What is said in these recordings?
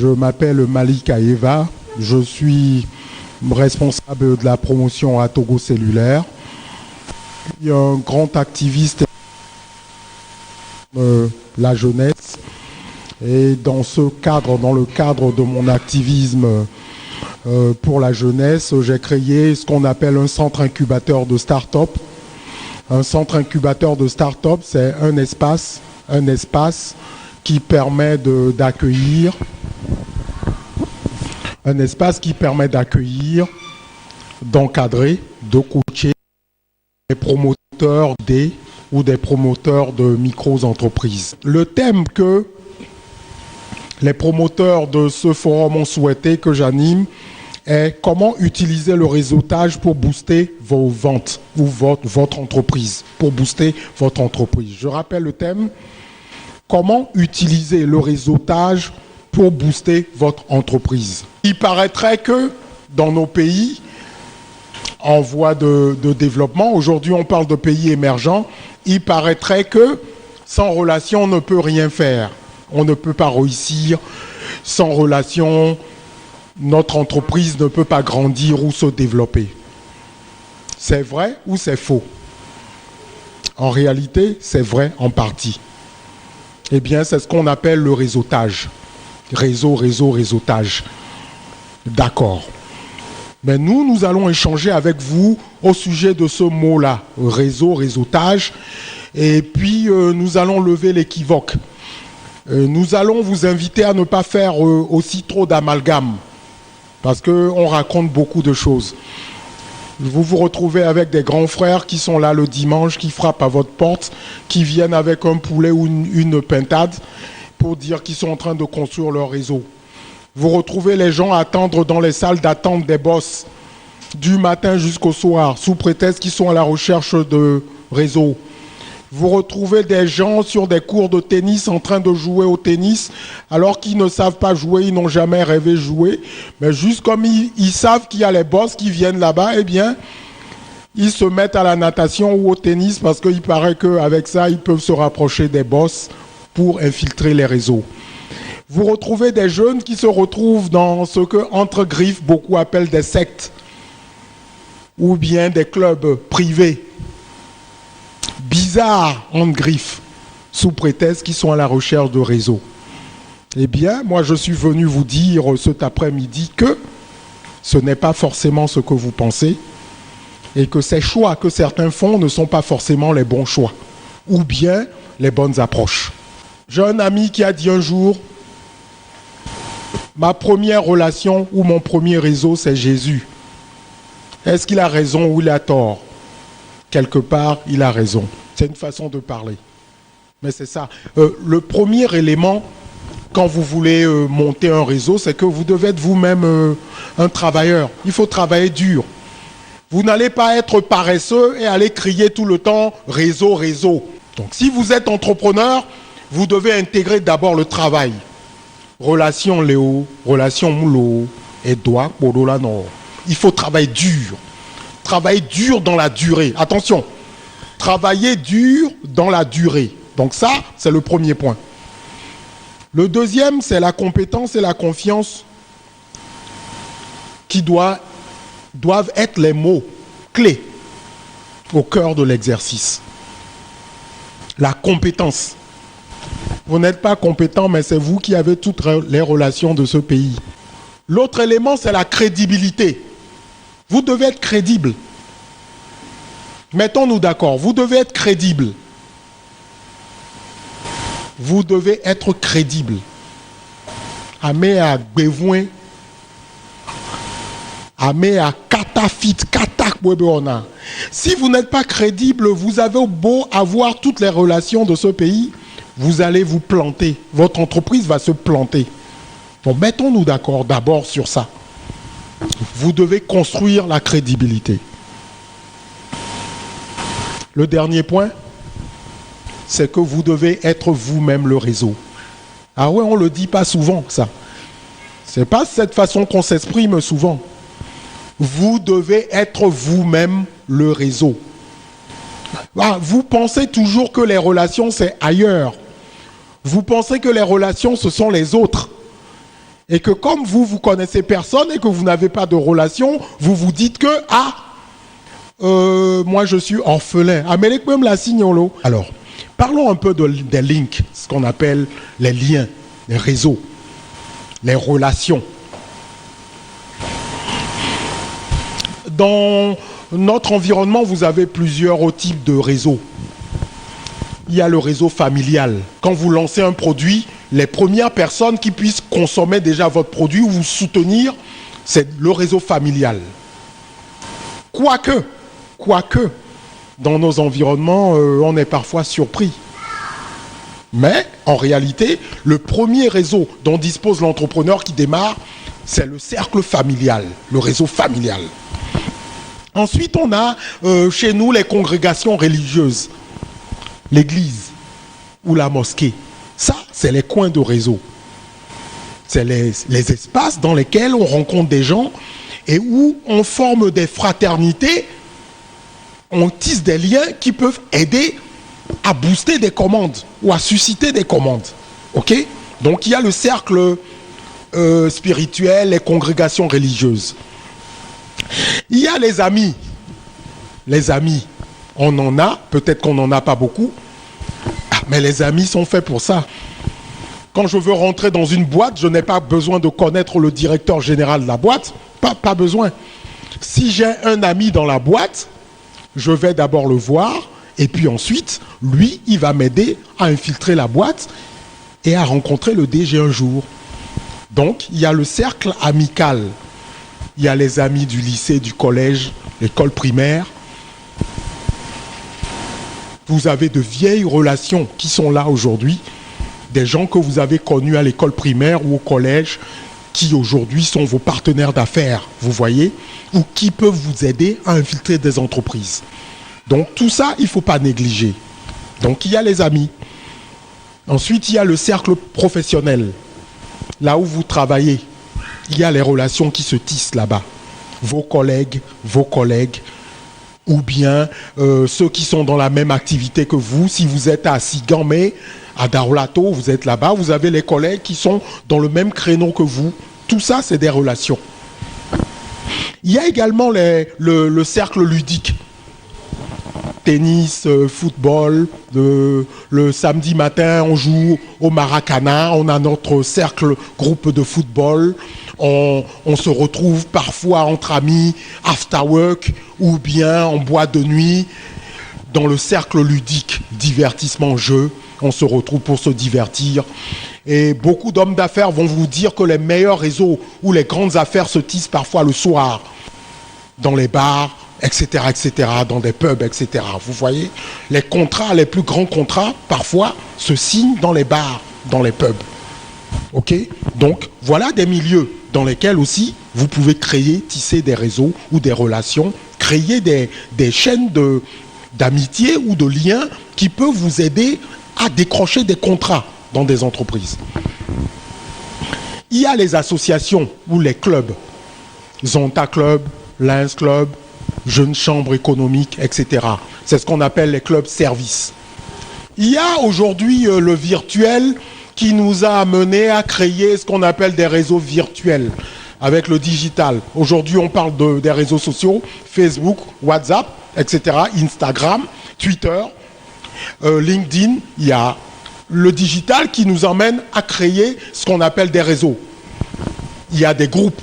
Je m'appelle Malik Aeva, je suis responsable de la promotion à Togo Cellulaire. Je suis un grand activiste de la jeunesse et dans le cadre de mon activisme pour la jeunesse, j'ai créé ce qu'on appelle un centre incubateur de start-up. Un centre incubateur de start-up, c'est un espace qui permet d'accueillir d'encadrer, de coacher des promoteurs ou des promoteurs de micro-entreprises. Le thème que les promoteurs de ce forum ont souhaité que j'anime est comment utiliser le réseautage pour booster vos ventes ou votre entreprise, pour booster votre entreprise. Je rappelle le thème, comment utiliser le réseautage pour booster votre entreprise. Il paraîtrait que dans nos pays en voie de développement, aujourd'hui on parle de pays émergents, il paraîtrait que sans relation on ne peut rien faire. On ne peut pas réussir sans relation, notre entreprise ne peut pas grandir ou se développer. C'est vrai ou c'est faux? En réalité, c'est vrai en partie. Eh bien, c'est ce qu'on appelle le réseautage. Réseautage. D'accord. Mais nous allons échanger avec vous au sujet de ce mot-là, réseautage. Et puis, nous allons lever l'équivoque. Nous allons vous inviter à ne pas faire aussi trop d'amalgame, parce qu'on raconte beaucoup de choses. Vous vous retrouvez avec des grands frères qui sont là le dimanche, qui frappent à votre porte, qui viennent avec un poulet ou une pintade pour dire qu'ils sont en train de construire leur réseau. Vous retrouvez les gens à attendre dans les salles d'attente des boss du matin jusqu'au soir, sous prétexte qu'ils sont à la recherche de réseau. Vous retrouvez des gens sur des cours de tennis en train de jouer au tennis alors qu'ils ne savent pas jouer, ils n'ont jamais rêvé jouer. Mais juste comme ils savent qu'il y a les boss qui viennent là-bas, eh bien, ils se mettent à la natation ou au tennis parce qu'il paraît qu'avec ça, ils peuvent se rapprocher des boss pour infiltrer les réseaux. Vous retrouvez des jeunes qui se retrouvent dans ce que, entre griffes, beaucoup appellent des sectes ou bien des clubs privés. Bizarres en griffes, sous prétexte qu'ils sont à la recherche de réseaux. Eh bien, moi, je suis venu vous dire cet après-midi que ce n'est pas forcément ce que vous pensez et que ces choix que certains font ne sont pas forcément les bons choix ou bien les bonnes approches. J'ai un ami qui a dit un jour, ma première relation ou mon premier réseau, c'est Jésus. Est-ce qu'il a raison ou il a tort? Quelque part, il a raison. C'est une façon de parler. Mais c'est ça. Le premier élément, quand vous voulez monter un réseau, c'est que vous devez être vous-même un travailleur. Il faut travailler dur. Vous n'allez pas être paresseux et aller crier tout le temps « réseau, réseau ». Donc si vous êtes entrepreneur, vous devez intégrer d'abord le travail. Relation Léo, relation Moulo, et doigt, Podolano. Il faut travailler dur. Travailler dur dans la durée. Attention, travailler dur dans la durée. Donc ça, c'est le premier point. Le deuxième, c'est la compétence et la confiance qui doivent être les mots clés au cœur de l'exercice. La compétence. Vous n'êtes pas compétent, mais c'est vous qui avez toutes les relations de ce pays. L'autre élément, c'est la crédibilité. Vous devez être crédible. Mettons-nous d'accord, vous devez être crédible. Vous devez être crédible. Amé à Bévouin, amé à Katafit, Katak Bwebona. Si vous n'êtes pas crédible, vous avez beau avoir toutes les relations de ce pays, vous allez vous planter. Votre entreprise va se planter. Bon, mettons-nous d'accord d'abord sur ça. Vous devez construire la crédibilité. Le dernier point, c'est que vous devez être vous-même le réseau. Ah ouais, on ne le dit pas souvent, ça. Ce n'est pas cette façon qu'on s'exprime souvent. Vous devez être vous-même le réseau. Vous pensez toujours que les relations, c'est ailleurs. Vous pensez que les relations, ce sont les autres. Et que comme vous connaissez personne et que vous n'avez pas de relation, vous vous dites que, moi je suis orphelin. Amérique même la signolo. Alors, parlons un peu des links, ce qu'on appelle les liens, les réseaux, les relations. Dans notre environnement, vous avez plusieurs types de réseaux. Il y a le réseau familial. Quand vous lancez un produit, les premières personnes qui puissent consommer déjà votre produit ou vous soutenir, c'est le réseau familial. Quoique, dans nos environnements, on est parfois surpris. Mais, en réalité, le premier réseau dont dispose l'entrepreneur qui démarre, c'est le cercle familial, le réseau familial. Ensuite, on a chez nous les congrégations religieuses, l'église ou la mosquée. Ça, c'est les coins de réseau. C'est les espaces dans lesquels on rencontre des gens et où on forme des fraternités, on tisse des liens qui peuvent aider à booster des commandes ou à susciter des commandes. Ok ? Donc, il y a le cercle spirituel, les congrégations religieuses. Il y a les amis. Les amis, on en a, peut-être qu'on n'en a pas beaucoup, mais les amis sont faits pour ça. Quand je veux rentrer dans une boîte, je n'ai pas besoin de connaître le directeur général de la boîte, pas besoin. Si j'ai un ami dans la boîte, je vais d'abord le voir, et puis ensuite, lui, il va m'aider à infiltrer la boîte et à rencontrer le DG un jour. Donc, il y a le cercle amical. Il y a les amis du lycée, du collège, l'école primaire. Vous avez de vieilles relations qui sont là aujourd'hui. Des gens que vous avez connus à l'école primaire ou au collège, qui aujourd'hui sont vos partenaires d'affaires, vous voyez, ou qui peuvent vous aider à infiltrer des entreprises. Donc tout ça, il ne faut pas négliger. Donc il y a les amis. Ensuite, il y a le cercle professionnel. Là où vous travaillez, il y a les relations qui se tissent là-bas. Vos collègues, ou bien ceux qui sont dans la même activité que vous. Si vous êtes à Sigamé, à Darolato, vous êtes là-bas, vous avez les collègues qui sont dans le même créneau que vous. Tout ça, c'est des relations. Il y a également le cercle ludique. Tennis, football, le samedi matin, on joue au Maracana, on a notre cercle groupe de football, on se retrouve parfois entre amis, after work, ou bien en boîte de nuit, dans le cercle ludique, divertissement, jeu, on se retrouve pour se divertir. Et beaucoup d'hommes d'affaires vont vous dire que les meilleurs réseaux ou les grandes affaires se tissent parfois le soir, dans les bars, etc., dans des pubs, etc. Vous voyez, les plus grands contrats, parfois, se signent dans les bars, dans les pubs. Ok ? Donc, voilà des milieux dans lesquels aussi, vous pouvez tisser des réseaux ou des relations, créer des chaînes d'amitié ou de liens qui peuvent vous aider à décrocher des contrats dans des entreprises. Il y a les associations ou les clubs. Zonta Club, Lions Club, Jeunes Chambres économiques, etc. C'est ce qu'on appelle les clubs services. Il y a aujourd'hui le virtuel qui nous a amené à créer ce qu'on appelle des réseaux virtuels avec le digital. Aujourd'hui, on parle des réseaux sociaux, Facebook, WhatsApp, etc., Instagram, Twitter, LinkedIn. Il y a le digital qui nous emmène à créer ce qu'on appelle des réseaux. Il y a des groupes.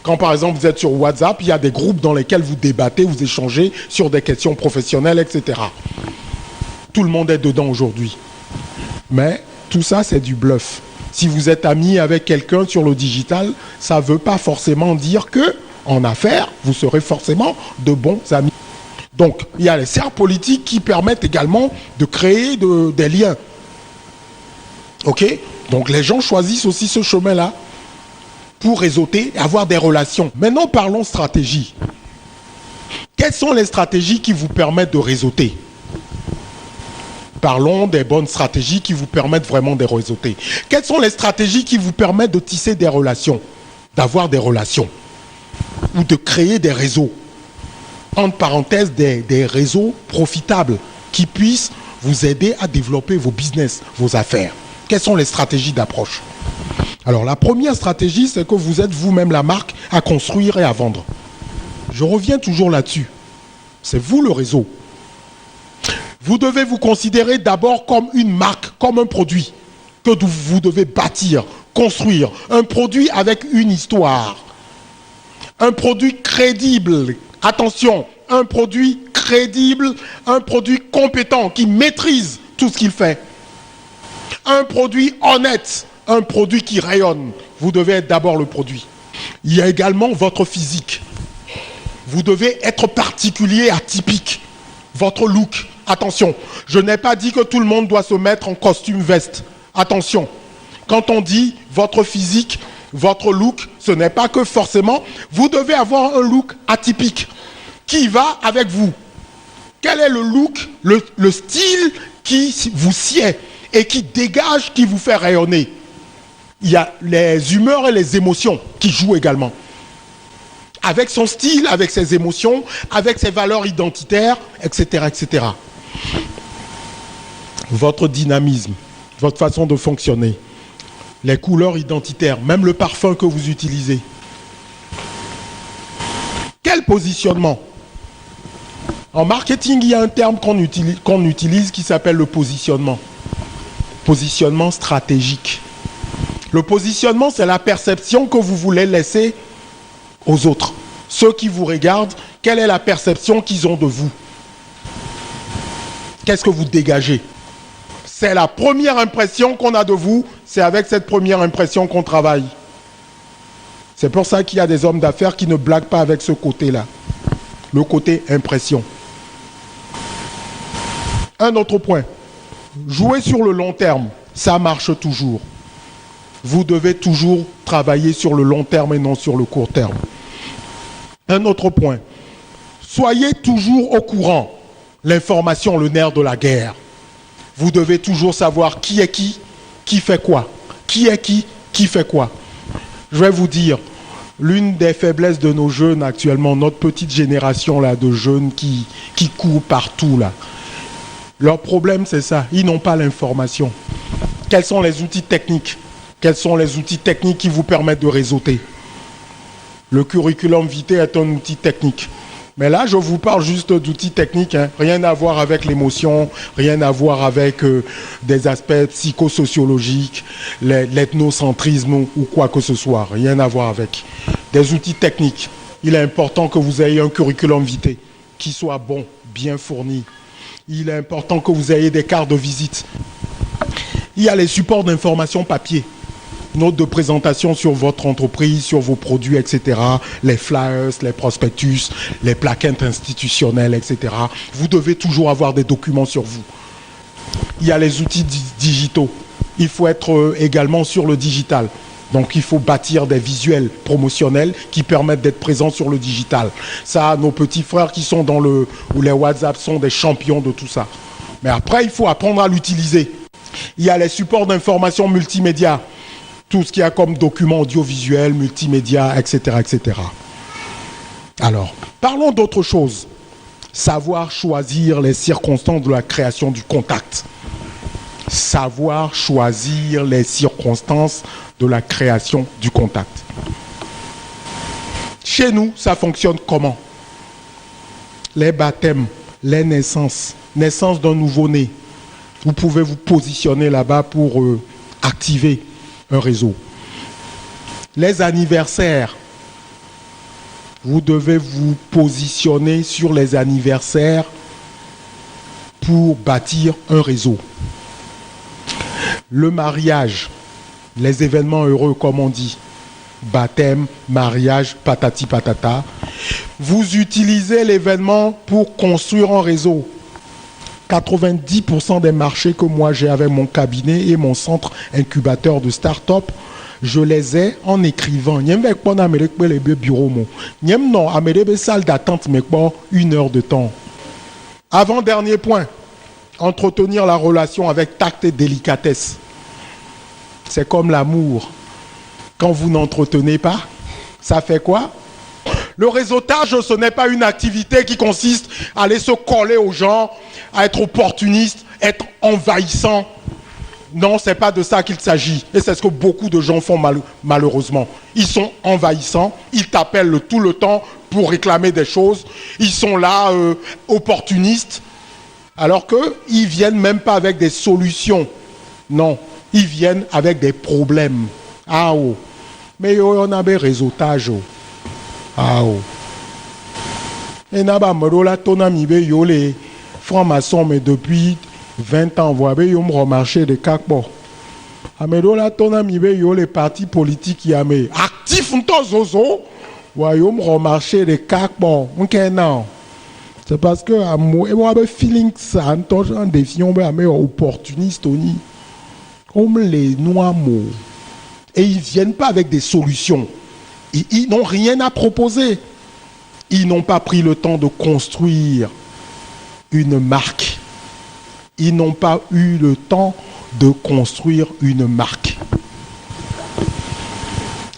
Quand par exemple vous êtes sur WhatsApp, il y a des groupes dans lesquels vous débattez, vous échangez sur des questions professionnelles, etc. Tout le monde est dedans aujourd'hui. Mais tout ça, c'est du bluff. Si vous êtes ami avec quelqu'un sur le digital, ça ne veut pas forcément dire que, en affaires, vous serez forcément de bons amis. Donc, il y a les cercles politiques qui permettent également de créer des liens. Ok ? Donc, les gens choisissent aussi ce chemin-là pour réseauter et avoir des relations. Maintenant, parlons stratégie. Quelles sont les stratégies qui vous permettent de réseauter ? Parlons des bonnes stratégies qui vous permettent vraiment de réseauter. Quelles sont les stratégies qui vous permettent de tisser des relations, d'avoir des relations ou de créer des réseaux ? Entre parenthèses, des réseaux profitables qui puissent vous aider à développer vos business, vos affaires. Quelles sont les stratégies d'approche ? Alors la première stratégie, c'est que vous êtes vous-même la marque à construire et à vendre. Je reviens toujours là-dessus. C'est vous le réseau. Vous devez vous considérer d'abord comme une marque, comme un produit que vous devez bâtir, construire. Un produit avec une histoire. Un produit crédible. Attention, un produit crédible, un produit compétent qui maîtrise tout ce qu'il fait. Un produit honnête, un produit qui rayonne. Vous devez être d'abord le produit. Il y a également votre physique. Vous devez être particulier, atypique. Votre look. Attention, je n'ai pas dit que tout le monde doit se mettre en costume veste. Attention, quand on dit votre physique, votre look, ce n'est pas que forcément, vous devez avoir un look atypique qui va avec vous. Quel est le look, le style qui vous sied et qui dégage, qui vous fait rayonner? Il y a les humeurs et les émotions qui jouent également. Avec son style, avec ses émotions, avec ses valeurs identitaires, etc., etc. Votre dynamisme, votre façon de fonctionner, les couleurs identitaires, même le parfum que vous utilisez. Quel positionnement? En marketing, il y a un terme qu'on utilise qui s'appelle le positionnement. Positionnement stratégique. Le positionnement, c'est la perception que vous voulez laisser aux autres. Ceux qui vous regardent, quelle est la perception qu'ils ont de vous? Qu'est-ce que vous dégagez? C'est la première impression qu'on a de vous, c'est avec cette première impression qu'on travaille. C'est pour ça qu'il y a des hommes d'affaires qui ne blaguent pas avec ce côté-là. Le côté impression. Un autre point. Jouer sur le long terme, ça marche toujours. Vous devez toujours travailler sur le long terme et non sur le court terme. Un autre point. Soyez toujours au courant. L'information, le nerf de la guerre. Vous devez toujours savoir qui est qui fait quoi. Qui est qui fait quoi. Je vais vous dire, l'une des faiblesses de nos jeunes actuellement, notre petite génération là, de jeunes qui courent partout là, leur problème c'est ça, ils n'ont pas l'information. Quels sont les outils techniques? Quels sont les outils techniques qui vous permettent de réseauter? Le curriculum vitae est un outil technique. Mais là, je vous parle juste d'outils techniques, hein. Rien à voir avec l'émotion, rien à voir avec des aspects psychosociologiques, l'ethnocentrisme ou quoi que ce soit. Rien à voir avec. Des outils techniques. Il est important que vous ayez un curriculum vitae qui soit bon, bien fourni. Il est important que vous ayez des cartes de visite. Il y a les supports d'information papier. Notes de présentation sur votre entreprise, sur vos produits, etc. Les flyers, les prospectus, les plaquettes institutionnelles, etc. Vous devez toujours avoir des documents sur vous. Il y a les outils digitaux. Il faut être également sur le digital. Donc il faut bâtir des visuels promotionnels qui permettent d'être présents sur le digital. Ça, nos petits frères qui sont dans ou les WhatsApp sont des champions de tout ça. Mais après, il faut apprendre à l'utiliser. Il y a les supports d'information multimédia. Tout ce qu'il y a comme documents audiovisuels, multimédia, etc., etc. Alors, parlons d'autre chose. Savoir choisir les circonstances de la création du contact. Savoir choisir les circonstances de la création du contact. Chez nous, ça fonctionne comment? Les baptêmes, les naissances, naissance d'un nouveau-né. Vous pouvez vous positionner là-bas pour activer un réseau. Les anniversaires, vous devez vous positionner sur les anniversaires pour bâtir un réseau. Le mariage, les événements heureux comme on dit, baptême, mariage, patati patata, vous utilisez l'événement pour construire un réseau. 90% des marchés que moi j'ai avec mon cabinet et mon centre incubateur de start-up, je les ai en écrivant. Salle d'attente, mais pas 1 heure de temps. Avant-dernier point, entretenir la relation avec tact et délicatesse. C'est comme l'amour. Quand vous n'entretenez pas, ça fait quoi? Le réseautage, ce n'est pas une activité qui consiste à aller se coller aux gens, à être opportuniste, être envahissant. Non, c'est pas de ça qu'il s'agit. Et c'est ce que beaucoup de gens font malheureusement. Ils sont envahissants, ils t'appellent tout le temps pour réclamer des choses. Ils sont là, opportunistes, alors qu'ils ne viennent même pas avec des solutions. Non, ils viennent avec des problèmes. Ah oh. Mais on a des réseautages. Ah oh. Et n'a-ba merola tonami be yo les francs-maçons, mais depuis 20 ans, vous voyez, ils ont remarché des cacs-bords. Amedola tonami be yo les partis politiques qui amé actifs n'to zozo. Ouais, ils ont remarché des cacs-bords. Non. C'est parce que moi j'ai feeling ça en défiant mais opportuniste comme les noirs mots. Et ils viennent pas avec des solutions. Ils n'ont rien à proposer. Ils n'ont pas pris le temps de construire une marque. Ils n'ont pas eu le temps de construire une marque.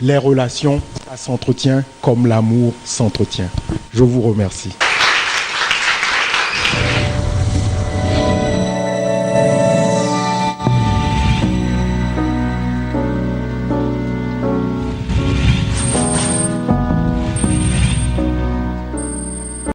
Les relations, ça s'entretient comme l'amour s'entretient. Je vous remercie.